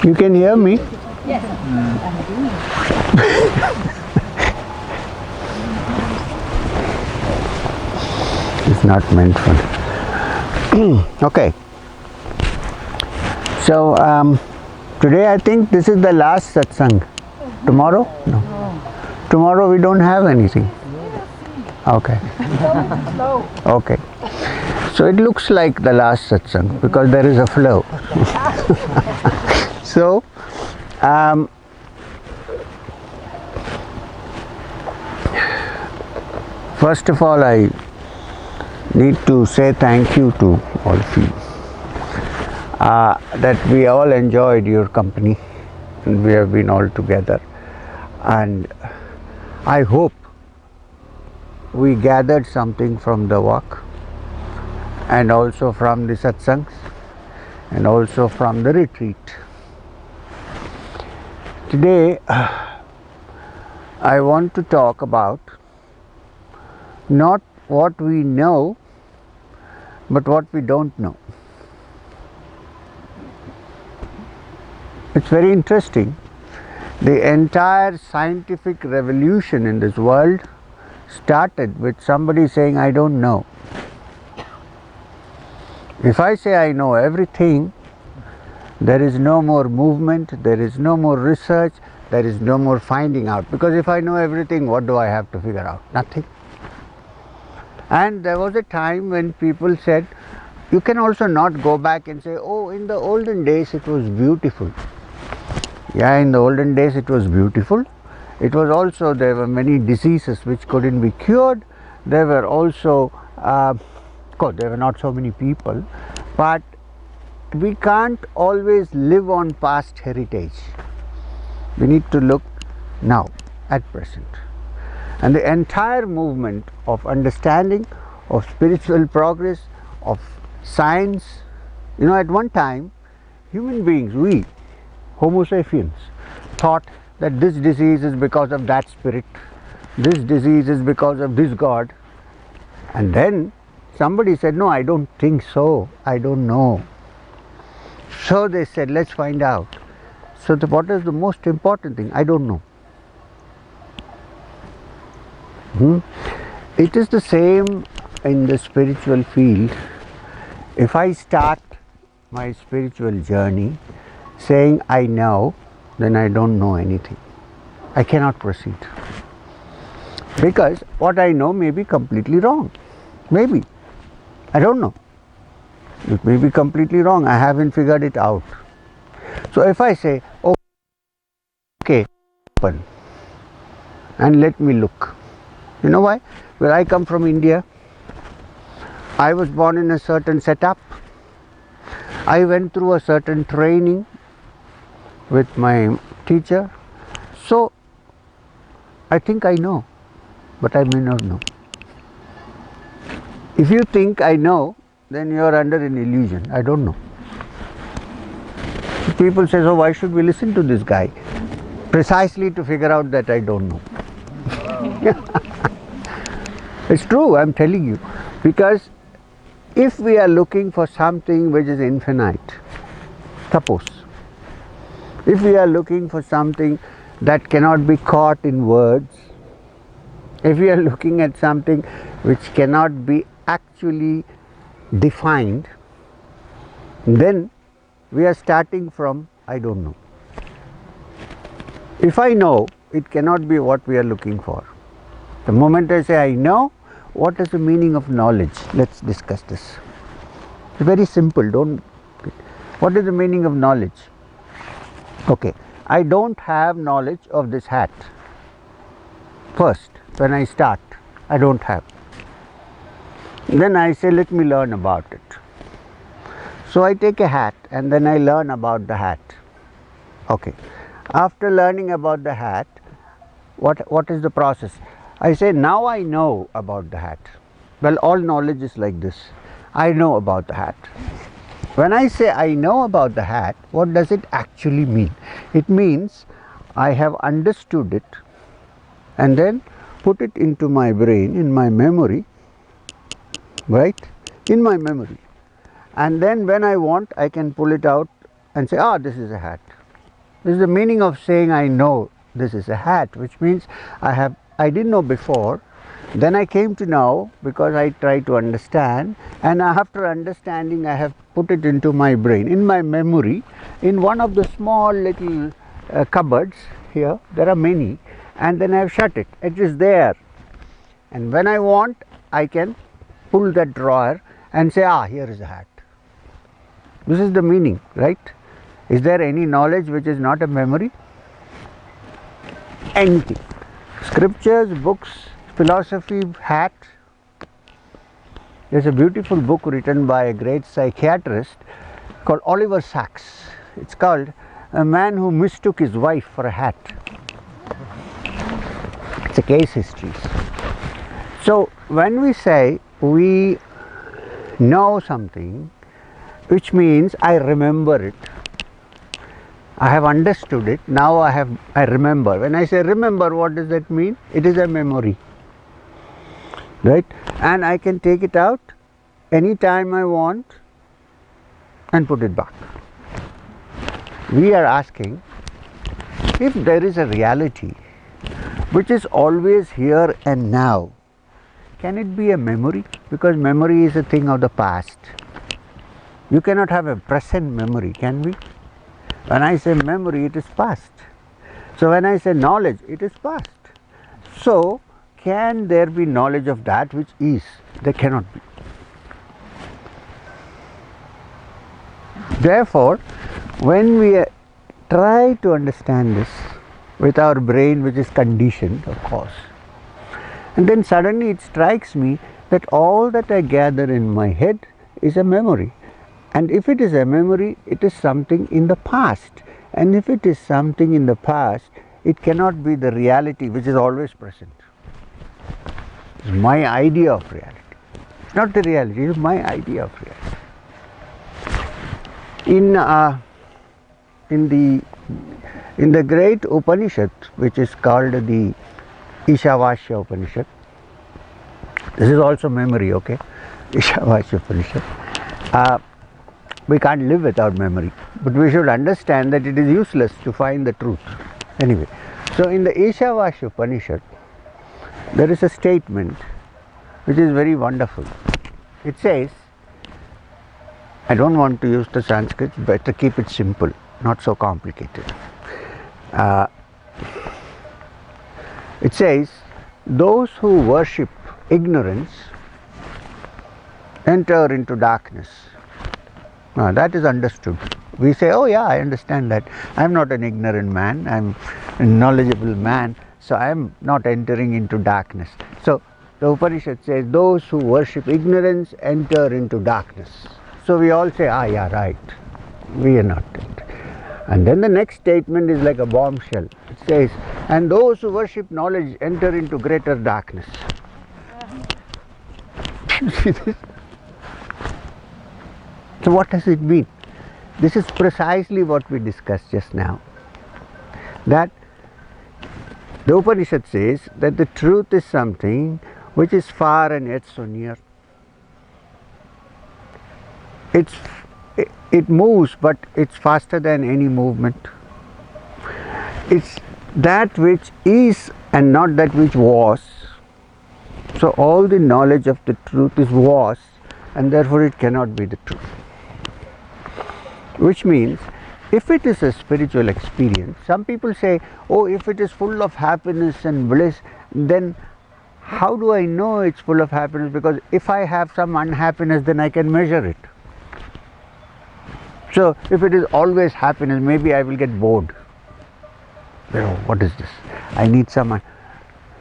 You can hear me? Yes. It's not meant for. Okay. So today I think this is the last satsang. Tomorrow? No. Tomorrow we don't have anything. Okay. Okay. So it looks like the last satsang because there is a flow. So first of all, I need to say thank you to all of you that we all enjoyed your company and we have been all together, and I hope we gathered something from the walk and also from the satsangs and also from the retreat. Today I want to talk about not what we know but what we don't know. It's very interesting. The entire scientific revolution in this world started with somebody saying, I don't know. If I say I know everything, there is no more movement, there is no more research, there is no more finding out. Because if I know everything, what do I have to figure out? Nothing. And there was a time when people said, you can also not go back and say, oh, in the olden days it was beautiful. Yeah, in the olden days it was beautiful. It was also, there were many diseases which couldn't be cured. There were also, of course, there were not so many people, but we can't always live on past heritage. We need to look now, at present. And the entire movement of understanding, of spiritual progress, of science, at one time, human beings, we, Homo sapiens, thought that this disease is because of that spirit, this disease is because of this god. And then somebody said, no, I don't think so, I don't know. So they said, let's find out. So what is the most important thing? I don't know. It is the same in the spiritual field. If I start my spiritual journey saying I know, then I don't know anything. I cannot proceed. Because what I know may be completely wrong. Maybe. I don't know. It may be completely wrong. I haven't figured it out. So if I say, okay, open and let me look. You know why? Well, I come from India. I was born in a certain setup. I went through a certain training with my teacher. So I think I know, but I may not know. If you think I know, then you are under an illusion. I don't know. People say, so why should we listen to this guy? Precisely to figure out that I don't know. It's true, I'm telling you. Because if we are looking for something which is infinite, suppose, if we are looking for something that cannot be caught in words, if we are looking at something which cannot be actually defined, then we are starting from I don't know. If I know, it cannot be what we are looking for. The moment I say I know, what is the meaning of knowledge? Let's discuss this. It's very simple. What is the meaning of knowledge? Okay, I don't have knowledge of this hat. First, when I start, I don't have. Then I say, let me learn about it. So I take a hat and then I learn about the hat. Okay. After learning about the hat, what is the process? I say, now I know about the hat. Well, all knowledge is like this. I know about the hat. When I say I know about the hat, what does it actually mean? It means I have understood it and then put it into my brain, in my memory, right? In my memory. And then when I want, I can pull it out and say, this is a hat. This is the meaning of saying I know this is a hat, which means I didn't know before, then I came to know because I tried to understand, and after understanding I have put it into my brain, in my memory, in one of the small little cupboards here. There are many, and then I have shut it. It is there, and when I want, I can pull that drawer and say, here is a hat. This is the meaning, right? Is there any knowledge which is not a memory? Anything. Scriptures, books, philosophy, hat. There's a beautiful book written by a great psychiatrist called Oliver Sacks. It's called A Man Who Mistook His Wife for a Hat. It's a case history. So when we say we know something, which means I remember it, I have understood it, now I remember. When I say remember, what does that mean? It is a memory, right? And I can take it out anytime I want and put it back. We are asking, if there is a reality which is always here and now, can it be a memory? Because memory is a thing of the past. You cannot have a present memory, can we? When I say memory, it is past. So when I say knowledge, it is past. So can there be knowledge of that which is? There cannot be. Therefore, when we try to understand this with our brain, which is conditioned, of course, and then suddenly it strikes me that all that I gather in my head is a memory. And if it is a memory, it is something in the past. And if it is something in the past, it cannot be the reality which is always present. It's my idea of reality. It's not the reality, it is my idea of reality. In the great Upanishad, which is called the Ishavasya Upanishad, this is also memory, okay? Ishavasya Upanishad. We can't live without memory, but we should understand that it is useless to find the truth. Anyway, so in the Ishavasya Upanishad, there is a statement which is very wonderful. It says, I don't want to use the Sanskrit, better keep it simple, not so complicated. It says, those who worship ignorance enter into darkness. That is understood. We say, oh yeah, I understand that. I am not an ignorant man, I am a knowledgeable man, so I am not entering into darkness. So the Upanishad says, those who worship ignorance enter into darkness. So we all say, yeah, right, we are not that. And then the next statement is like a bombshell. It says, and those who worship knowledge enter into greater darkness. You see this? So what does it mean? This is precisely what we discussed just now. That the Upanishad says that the truth is something which is far and yet so near. It moves, but it's faster than any movement. It's that which is and not that which was. So all the knowledge of the truth is was, and therefore it cannot be the truth. Which means, if it is a spiritual experience, some people say, oh, if it is full of happiness and bliss, then how do I know it's full of happiness? Because if I have some unhappiness, then I can measure it. So if it is always happiness, maybe I will get bored. What is this? I need someone.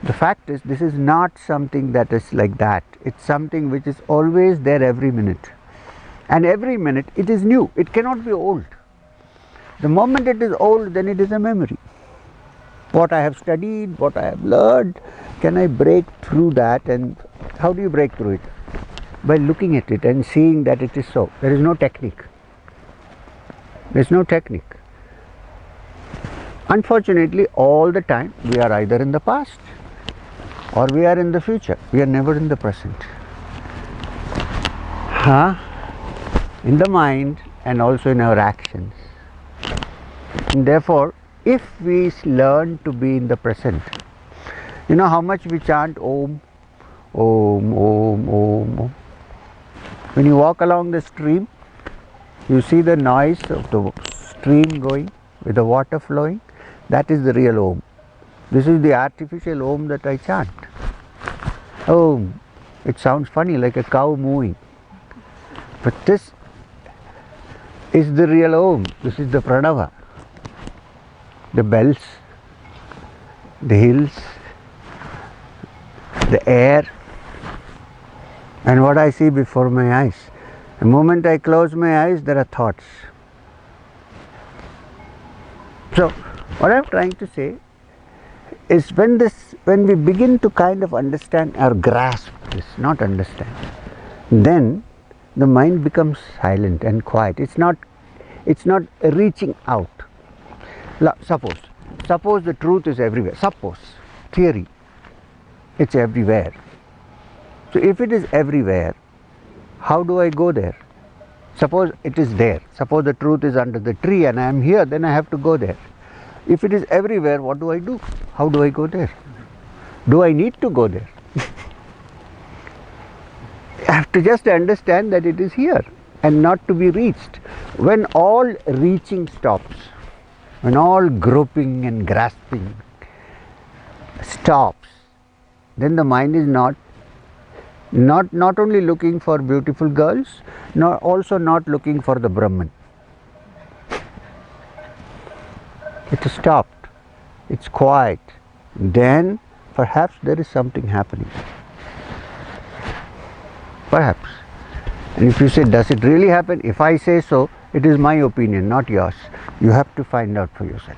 The fact is, this is not something that is like that. It's something which is always there every minute. And every minute it is new. It cannot be old. The moment it is old, then it is a memory. What I have studied, what I have learned, can I break through that? And how do you break through it? By looking at it and seeing that it is so. There is no technique. There is no technique. Unfortunately, all the time we are either in the past or we are in the future. We are never in the present. In the mind and also in our actions. And therefore, if we learn to be in the present, you know how much we chant Om, Om, Om, Om, Om. When you walk along the stream, you see the noise of the stream going with the water flowing. That is the real Om. This is the artificial Om that I chant. Om. It sounds funny, like a cow mooing. But this is the real Om. This is the Pranava. The bells, the hills, the air, and what I see before my eyes. The moment I close my eyes, there are thoughts. So, what I am trying to say is when we begin to kind of understand or grasp this, not understand, then the mind becomes silent and quiet. It's not reaching out. Suppose the truth is everywhere. Suppose, theory, it's everywhere. So if it is everywhere, how do I go there? Suppose it is there. Suppose the truth is under the tree and I am here, then I have to go there. If it is everywhere, what do I do? How do I go there? Do I need to go there? I have to just understand that it is here and not to be reached. When all reaching stops, when all groping and grasping stops, then the mind is not only looking for beautiful girls, nor also not looking for the Brahman. It is stopped. It's quiet. Then perhaps there is something happening. Perhaps. And if you say, does it really happen? If I say so, it is my opinion, not yours. You have to find out for yourself.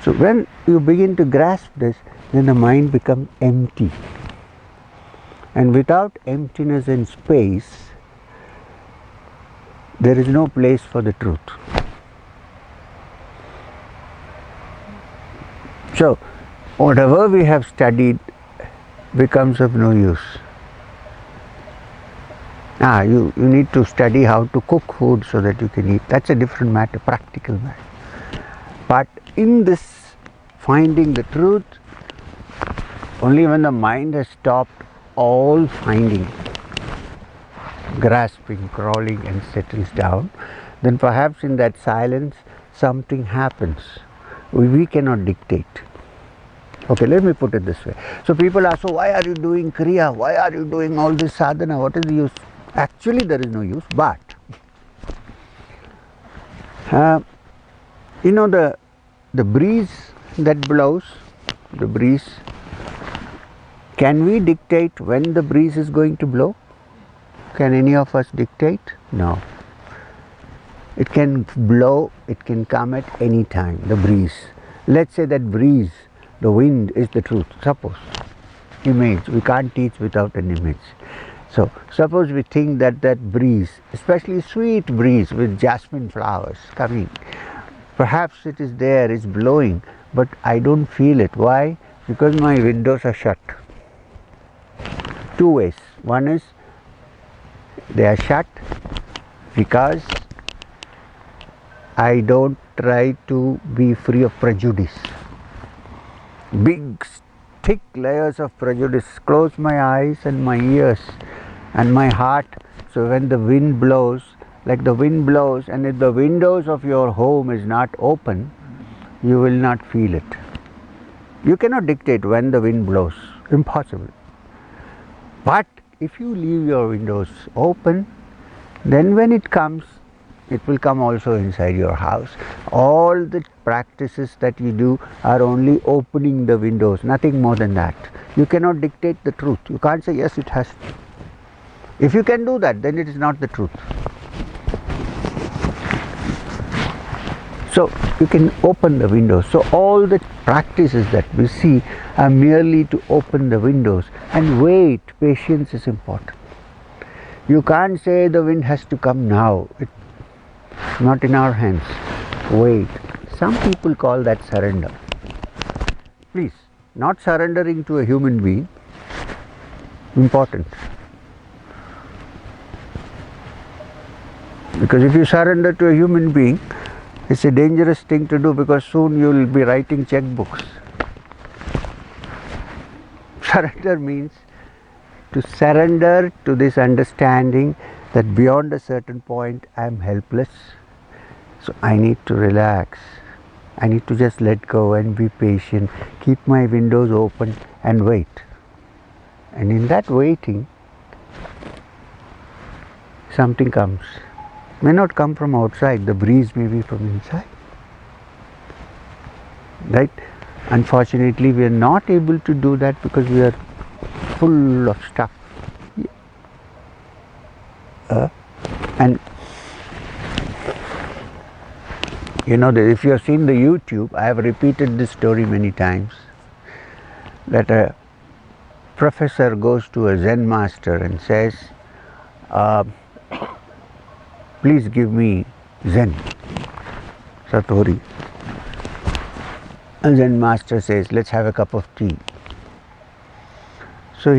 So when you begin to grasp this, then the mind becomes empty. And without emptiness and space, there is no place for the truth. So, whatever we have studied becomes of no use. You need to study how to cook food so that you can eat. That's a different matter, practical matter. But in this finding the truth, only when the mind has stopped all finding, grasping, crawling and settles down, then perhaps in that silence something happens. We cannot dictate. Okay, let me put it this way. So people ask, so why are you doing Kriya? Why are you doing all this sadhana? What is the use? Actually there is no use, but you know the breeze that blows, the breeze, can we dictate when the breeze is going to blow? Can any of us dictate? No. It can blow, it can come at any time, the breeze. Let's say that breeze, the wind is the truth. Suppose, image, we can't teach without an image. So, suppose we think that breeze, especially sweet breeze with jasmine flowers coming, perhaps it is there, it's blowing, but I don't feel it. Why? Because my windows are shut. Two ways. One is they are shut because I don't try to be free of prejudice. Big, thick layers of prejudice. Close my eyes and my ears and my heart. So when the wind blows, like the wind blows, and if the windows of your home is not open, you will not feel it. You cannot dictate when the wind blows. Impossible. But if you leave your windows open, then when it comes, it will come also inside your house. All the practices that you do are only opening the windows, nothing more than that. You cannot dictate the truth. You can't say, yes, it has to. If you can do that, then it is not the truth. So you can open the windows. So all the practices that we see are merely to open the windows and wait. Patience is important. You can't say the wind has to come now. It's not in our hands. Wait. Some people call that surrender. Please, not surrendering to a human being. Important. Because if you surrender to a human being, it's a dangerous thing to do, because soon you will be writing checkbooks. Surrender means to surrender to this understanding that beyond a certain point I am helpless. So I need to relax. I need to just let go and be patient, keep my windows open and wait. And in that waiting, something comes. May not come from outside, the breeze may be from inside. Right? Unfortunately, we are not able to do that because we are full of stuff. And you know, if you have seen the YouTube, I have repeated this story many times, that a professor goes to a Zen master and says, please give me Zen, Satori. And Zen master says, let's have a cup of tea. So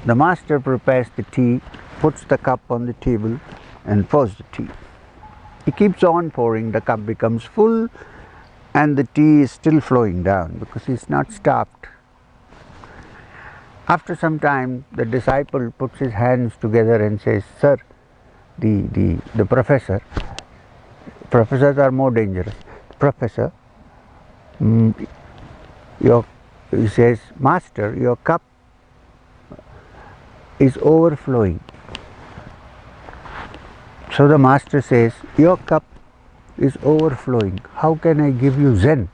the master prepares the tea, puts the cup on the table and pours the tea. He keeps on pouring, the cup becomes full and the tea is still flowing down because he's not stopped. After some time, the disciple puts his hands together and says, sir, the professors are more dangerous. Professor, he says, master, your cup is overflowing. So the master says, your cup is overflowing. How can I give you Zen?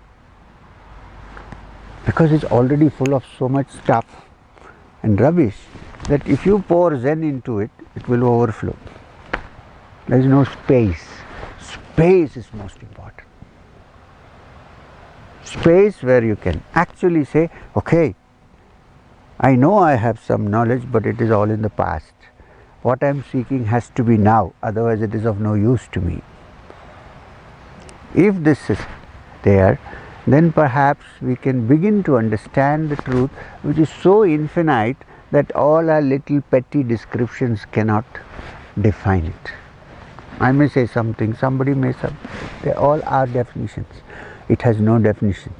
Because it's already full of so much stuff and rubbish that if you pour Zen into it, it will overflow. There is no space. Space is most important. Space where you can actually say, okay, I know I have some knowledge, but it is all in the past. What I am seeking has to be now, otherwise it is of no use to me. If this is there, then perhaps we can begin to understand the truth, which is so infinite that all our little petty descriptions cannot define it. I may say something, somebody may say, they all are definitions. It has no definitions.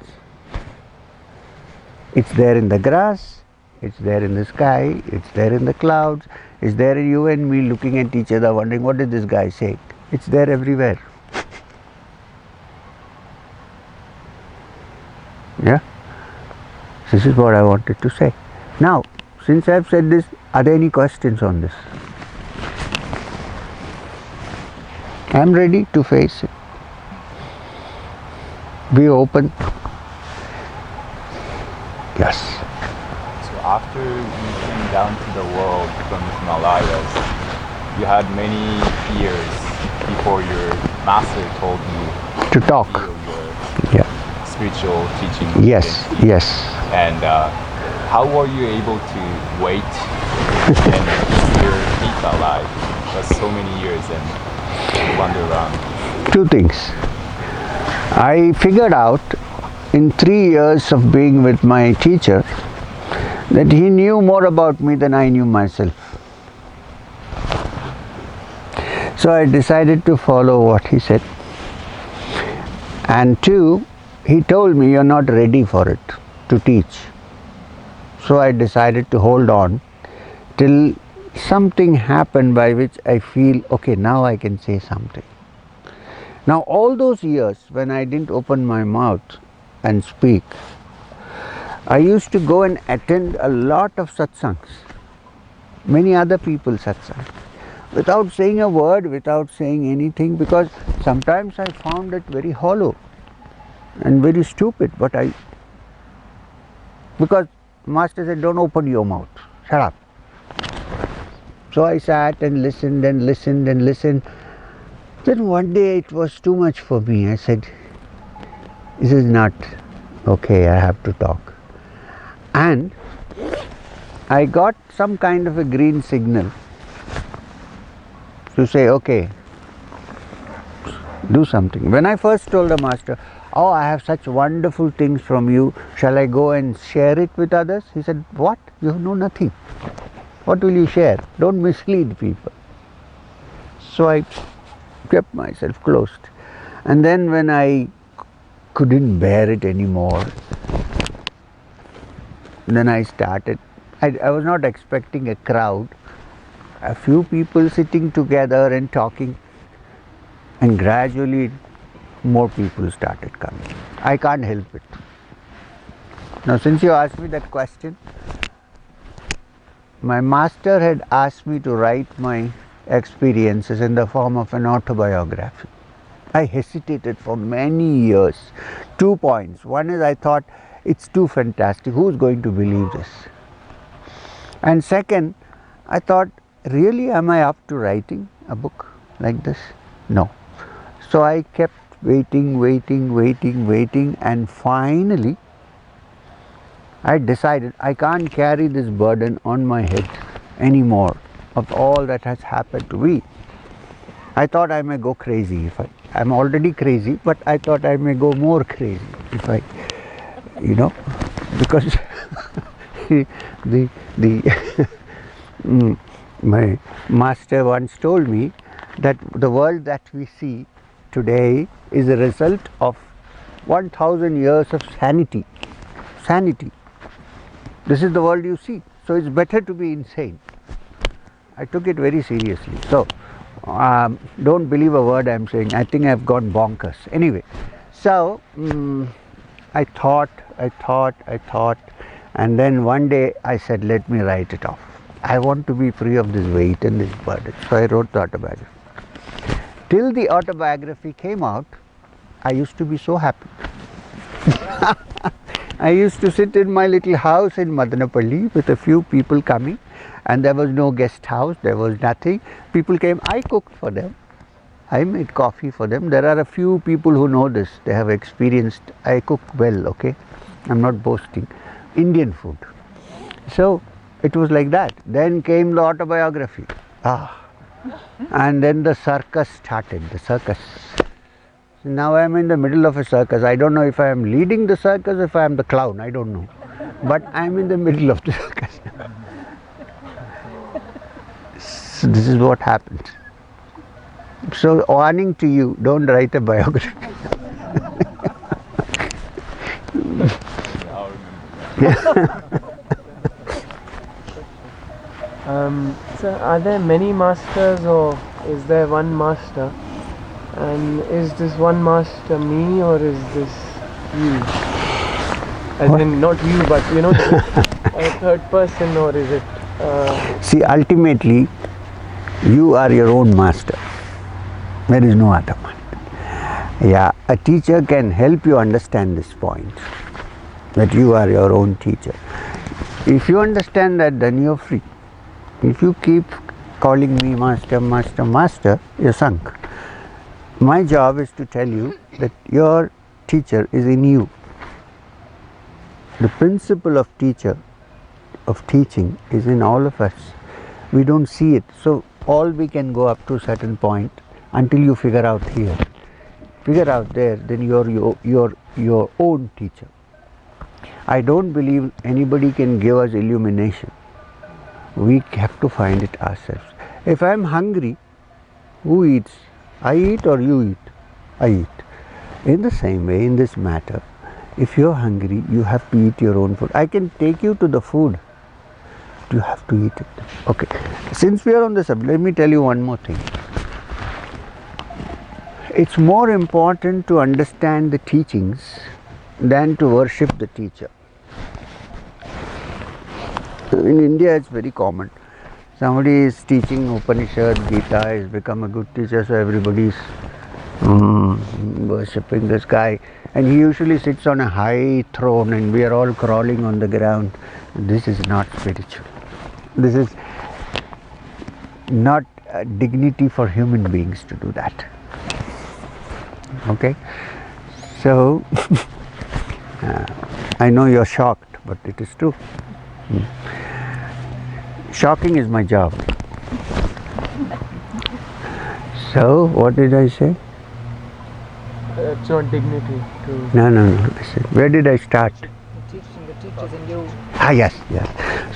It's there in the grass, it's there in the sky, it's there in the clouds, it's there in you and me looking at each other wondering what is this guy saying. It's there everywhere. Yeah? This is what I wanted to say. Now, since I have said this, are there any questions on this? I am ready to face it. Be open. Yes. So after you came down to the world from the Himalayas, you had many years before your master told you To talk. Your Yeah. spiritual teaching. Yes, yes. And how were you able to wait and keep your feet alive for so many years and wander around? Two things. I figured out in 3 years of being with my teacher that he knew more about me than I knew myself. So I decided to follow what he said. And two, he told me you're not ready for it to teach. So I decided to hold on till something happened by which I feel, okay, now I can say something. Now all those years when I didn't open my mouth and speak, I used to go and attend a lot of satsangs, many other people's satsangs, without saying a word, without saying anything, because sometimes I found it very hollow and very stupid, because Master said, don't open your mouth, shut up. So I sat and listened and listened and listened. Then one day it was too much for me. I said, this is not okay, I have to talk. And I got some kind of a green signal to say, okay, do something. When I first told the Master, oh, I have such wonderful things from you, shall I go and share it with others? He said, what? You know nothing. What will you share? Don't mislead people. So I kept myself closed. And then when I couldn't bear it anymore, then I started. I was not expecting a crowd, a few people sitting together and talking, and gradually more people started coming. I can't help it. Now, since you asked me that question, my master had asked me to write my experiences in the form of an autobiography. I hesitated for many years. 2 points. One is I thought it's too fantastic. Who's going to believe this? And second, I thought, really, am I up to writing a book like this? No. So I kept waiting, and finally I decided I can't carry this burden on my head anymore of all that has happened to me. I thought I may go crazy if I'm already crazy, but I thought I may go more crazy if I, because my master once told me that the world that we see today is a result of 1000 years of sanity. This is the world you see, so it's better to be insane. I took it very seriously. So don't believe a word I'm saying. I think I've gone bonkers. Anyway, so I thought, and then one day I said, let me write it off. I want to be free of this weight and this burden. So I wrote the autobiography. Till the autobiography came out, I used to be so happy. I used to sit in my little house in Madanapalli with a few people coming, and there was no guest house, there was nothing. People came, I cooked for them, I made coffee for them. There are a few people who know this, they have experienced, I cook well, okay, I'm not boasting, Indian food. So it was like that. Then came the autobiography, and then the circus started, the circus. Now I am in the middle of a circus. I don't know if I am leading the circus, if I am the clown, I don't know. But I am in the middle of the circus. So this is what happened. So warning to you, don't write a biography. I'll remember. So are there many masters, or is there one master? And is this one master me, or is this you? As in not you, but a third person, or is it? See, ultimately, you are your own master. There is no other one. Yeah, a teacher can help you understand this point, that you are your own teacher. If you understand that, then you're free. If you keep calling me master, you're sunk. My job is to tell you that your teacher is in you. The principle of teaching is in all of us. We don't see it. So all we can go up to a certain point until you figure out here. Figure out there, then you're your own teacher. I don't believe anybody can give us illumination. We have to find it ourselves. If I'm hungry, who eats? I eat or you eat? I eat. In the same way, in this matter, if you're hungry, you have to eat your own food. I can take you to the food. You have to eat it. Okay. Since we are on the subject, let me tell you one more thing. It's more important to understand the teachings than to worship the teacher. In India, it's very common. Somebody is teaching Upanishad, Gita, has become a good teacher, so everybody is worshipping this guy. And he usually sits on a high throne and we are all crawling on the ground. This is not spiritual. This is not a dignity for human beings to do that. Okay? So, I know you're shocked, but it is true. Shocking is my job. So, what did I say? It's not dignity to... No. Listen. Where did I start? The teachers in you. Yes.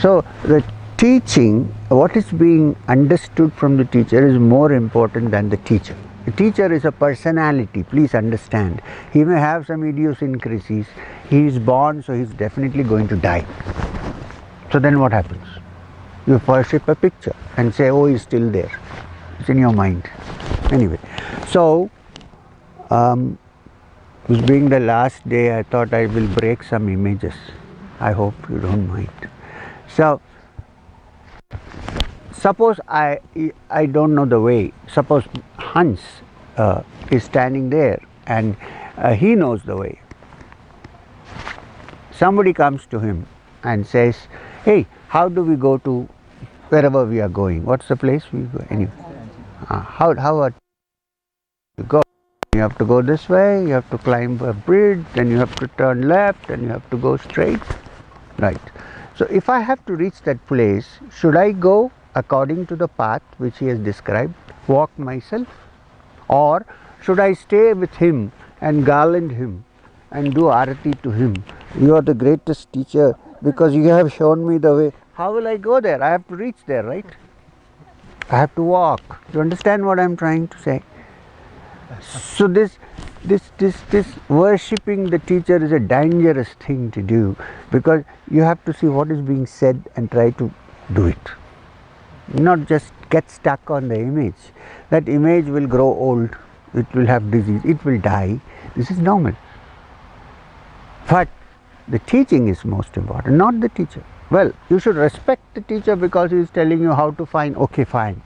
So, the teaching, what is being understood from the teacher is more important than the teacher. A teacher is a personality, please understand. He may have some idiosyncrasies. He is born, so he is definitely going to die. So then what happens? You worship a picture and say, oh, he's still there. It's in your mind. Anyway, so this being the last day, I thought I will break some images. I hope you don't mind. So, suppose I don't know the way. Suppose Hans is standing there and he knows the way. Somebody comes to him and says, hey, how do we go to wherever we are going? What's the place we go? Anyway, how are you go? You have to go this way, you have to climb a bridge, then you have to turn left, and you have to go straight. Right. So if I have to reach that place, should I go according to the path which he has described, walk myself? Or should I stay with him and garland him and do arati to him? You are the greatest teacher because you have shown me the way. How will I go there? I have to reach there, right? I have to walk. Do you understand what I am trying to say? So this worshipping the teacher is a dangerous thing to do, because you have to see what is being said and try to do it. Not just get stuck on the image. That image will grow old, it will have disease, it will die. This is normal. But the teaching is most important, not the teacher. Well, you should respect the teacher because he is telling you how to find, okay, fine.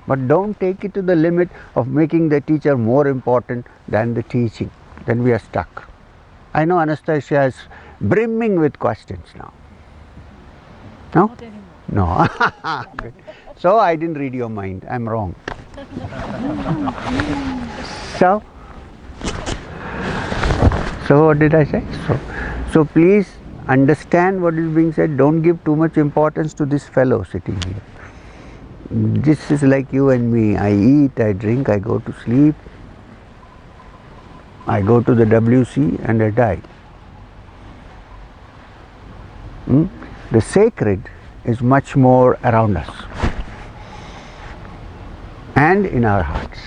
But don't take it to the limit of making the teacher more important than the teaching. Then we are stuck. I know Anastasia is brimming with questions now. No? Not anymore. No. Good. So I didn't read your mind. I'm wrong. So what did I say? So please understand what is being said. Don't give too much importance to this fellow sitting here. This is like you and me. I eat, I drink, I go to sleep, I go to the WC and I die. The sacred is much more around us and in our hearts.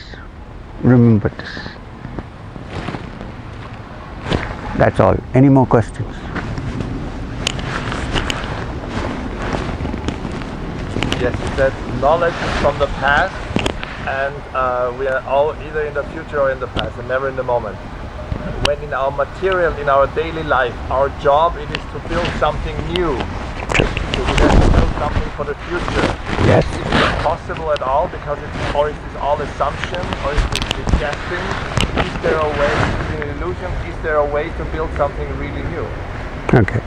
Remember this. That's all. Any more questions? Yes, you said knowledge is from the past, and we are all either in the future or in the past, and never in the moment. When in our material, in our daily life, our job it is to build something new. So we have to build something for the future. Yes. Is it possible at all? Because or is this all assumption, or is this guessing? Is there a way? Is it an illusion? Is there a way to build something really new? Okay.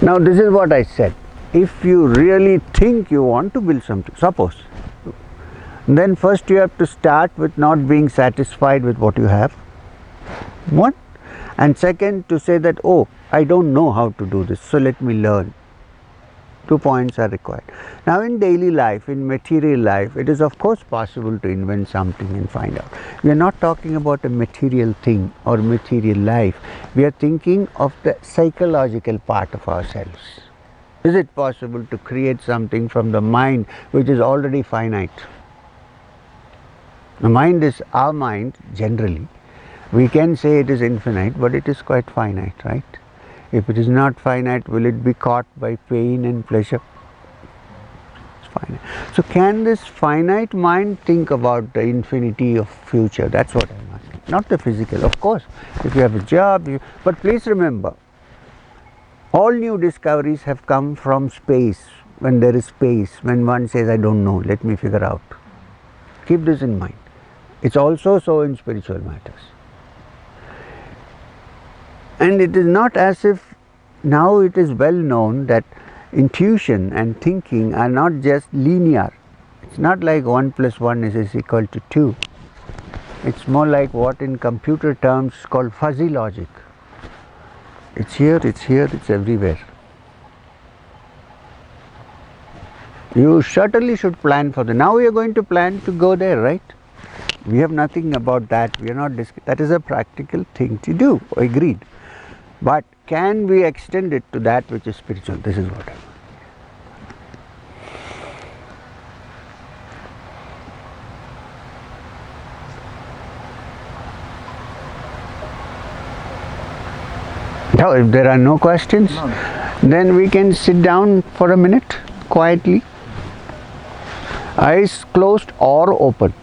Now this is what I said. If you really think you want to build something, suppose, then first you have to start with not being satisfied with what you have. One. And second, to say that, oh, I don't know how to do this, so let me learn. 2 points are required. Now in daily life, in material life, it is of course possible to invent something and find out. We are not talking about a material thing or material life. We are thinking of the psychological part of ourselves. Is it possible to create something from the mind which is already finite? The mind is our mind generally. We can say it is infinite, but it is quite finite, right? If it is not finite, will it be caught by pain and pleasure? It's finite. So can this finite mind think about the infinity of future? That's what I'm asking. Not the physical, of course. If you have a job, but please remember, all new discoveries have come from space. When there is space, when one says, I don't know, let me figure out. Keep this in mind. It's also so in spiritual matters. And it is not as if now it is well known that intuition and thinking are not just linear. It's not like 1 + 1 is equal to 2. It's more like what in computer terms called fuzzy logic. It's here, it's everywhere. You certainly should plan for that. Now we are going to plan to go there, right? We have nothing about that. We are not that is a practical thing to do. Agreed. But can we extend it to that which is spiritual? This is what I want. Now, if there are no questions, then we can sit down for a minute quietly. Eyes closed or open.